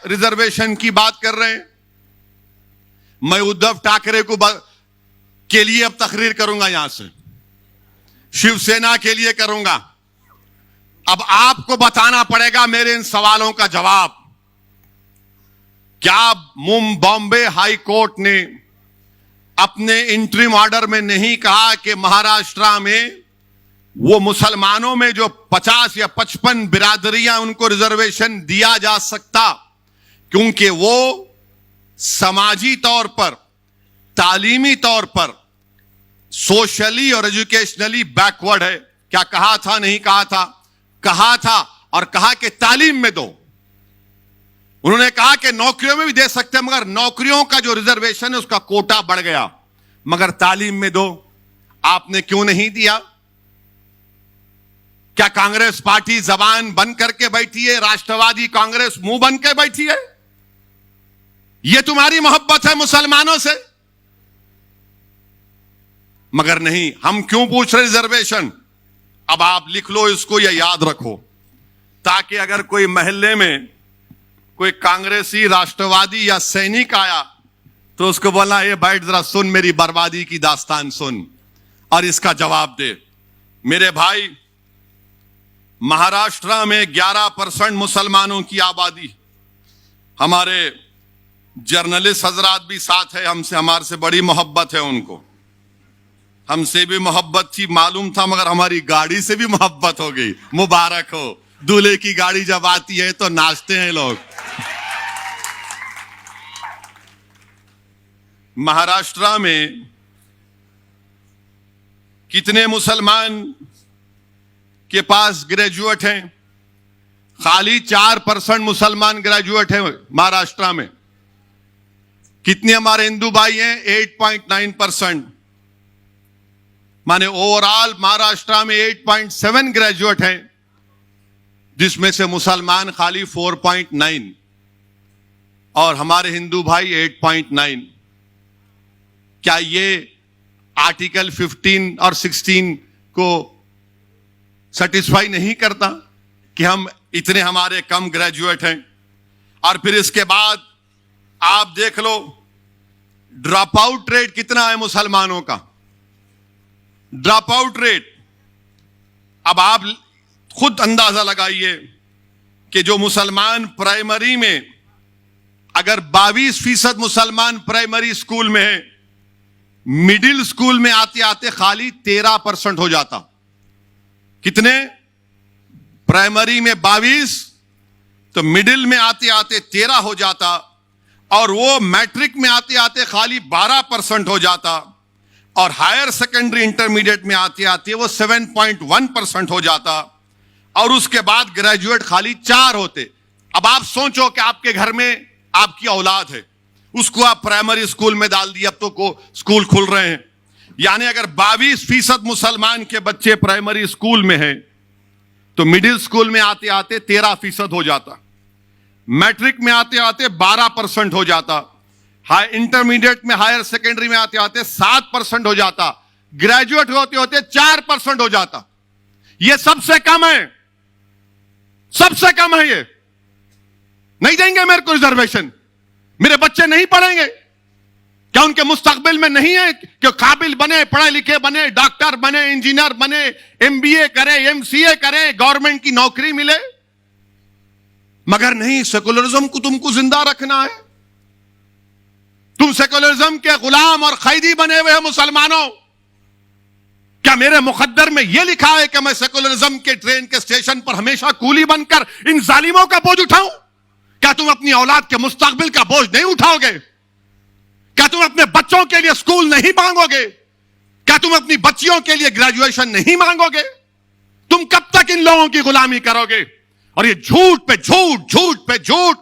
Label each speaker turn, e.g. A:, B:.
A: Reservation की बात कर रहे हैं। मैं उद्धव ठाकरे के लिए अब तकरीर करूंगा, यहां से शिवसेना के लिए करूंगा। अब आपको बताना पड़ेगा मेरे इन सवालों का जवाब। क्या बॉम्बे हाई कोर्ट ने अपने इंटरिम ऑर्डर में नहीं कहा कि महाराष्ट्र में वो मुसलमानों में जो 50 या 55 बिरादरियां उनको रिजर्वेशन दिया जा सकता, क्योंकि वो समाजी तौर पर, तालीमी तौर पर, सोशली और एजुकेशनली बैकवर्ड है? क्या कहा था? नहीं कहा था? कहा था, और कहा कि तालीम में दो। उन्होंने कहा कि नौकरियों में भी दे सकते हैं, मगर नौकरियों का जो रिजर्वेशन है उसका कोटा बढ़ गया, मगर तालीम में दो। आपने क्यों नहीं दिया? क्या कांग्रेस पार्टी जबान बंद करके बैठी है? राष्ट्रवादी कांग्रेस मुंह बंद के बैठी है? यह तुम्हारी मोहब्बत है मुसलमानों से? मगर नहीं। हम क्यों पूछ रहे रिजर्वेशन? अब आप लिख लो इसको या याद रखो, ताकि अगर कोई महल्ले में कोई कांग्रेसी, राष्ट्रवादी या सैनिक आया तो उसको बोलना, ये बैठ जरा सुन, मेरी बर्बादी की दास्तान सुन, और इसका जवाब दे। मेरे भाई, महाराष्ट्र में 11% मुसलमानों की आबादी। हमारे जर्नलिस्ट हजरात भी साथ है, हमसे, हमारे से बड़ी मोहब्बत है उनको। हमसे भी मोहब्बत थी, मालूम था, मगर हमारी गाड़ी से भी मोहब्बत हो गई। मुबारक हो, दूल्हे की गाड़ी जब आती है तो नाचते हैं लोग। महाराष्ट्र में कितने मुसलमान के पास ग्रेजुएट हैं? खाली 4% मुसलमान ग्रेजुएट हैं महाराष्ट्र में। कितने हमारे हिंदू भाई हैं? 8.9%। माने ओवरऑल महाराष्ट्र में 8.7 ग्रेजुएट हैं, जिसमें से मुसलमान खाली 4.9 और हमारे हिंदू भाई 8.9। क्या ये आर्टिकल 15 और 16 को सेटिस्फाई नहीं करता कि हम इतने हमारे कम ग्रेजुएट हैं? और फिर इसके बाद आप देख लो, ड्रॉप आउट रेट कितना है मुसलमानों का? ड्रॉप आउट रेट, अब आप खुद अंदाजा लगाइए कि जो मुसलमान प्राइमरी में, अगर 22% मुसलमान प्राइमरी स्कूल में है, मिडिल स्कूल में आते आते खाली 13% हो जाता। कितने? प्राइमरी में 22, तो मिडिल में आते आते 13 हो जाता, और वो मैट्रिक में आते आते खाली 12% हो जाता, और हायर सेकेंडरी इंटरमीडिएट में आते आते वो 7.1% हो जाता, और उसके बाद ग्रेजुएट खाली 4 होते। अब आप सोचो कि आपके घर में आपकी औलाद है, उसको आप प्राइमरी स्कूल में डाल दिया, अब तो को स्कूल खुल रहे हैं, यानी अगर 22% मुसलमान के बच्चे प्राइमरी स्कूल में हैं, तो मिडिल स्कूल में आते आते 13% हो जाता, मैट्रिक में आते आते 12% हो जाता, हाई इंटरमीडिएट में, हायर सेकेंडरी में आते आते 7% हो जाता, ग्रेजुएट होते होते 4% हो जाता। यह सबसे कम है, सबसे कम है। ये नहीं देंगे मेरे को रिजर्वेशन? मेरे बच्चे नहीं पढ़ेंगे? क्या उनके मुस्तकबिल में नहीं है कि काबिल बने, पढ़े लिखे बने, डॉक्टर बने, इंजीनियर बने, MBA करे, MCA करे, गवर्नमेंट की नौकरी मिले? मगर नहीं, सेकुलरिज्म को तुमको जिंदा रखना है। तुम सेकुलरिज्म के गुलाम और कैदी बने हुए हो मुसलमानों। क्या मेरे मुकद्दर में यह लिखा है कि मैं सेकुलरिज्म के ट्रेन के स्टेशन पर हमेशा कूली बनकर इन जालिमों का बोझ उठाऊं? क्या तुम अपनी औलाद के मुस्तकबिल का बोझ नहीं उठाओगे? क्या तुम अपने बच्चों के लिए स्कूल नहीं मांगोगे? क्या तुम अपनी बच्चियों के लिए ग्रेजुएशन नहीं मांगोगे? तुम कब तक इन लोगों की गुलामी करोगे? और ये झूठ पे झूठ, झूठ पे झूठ,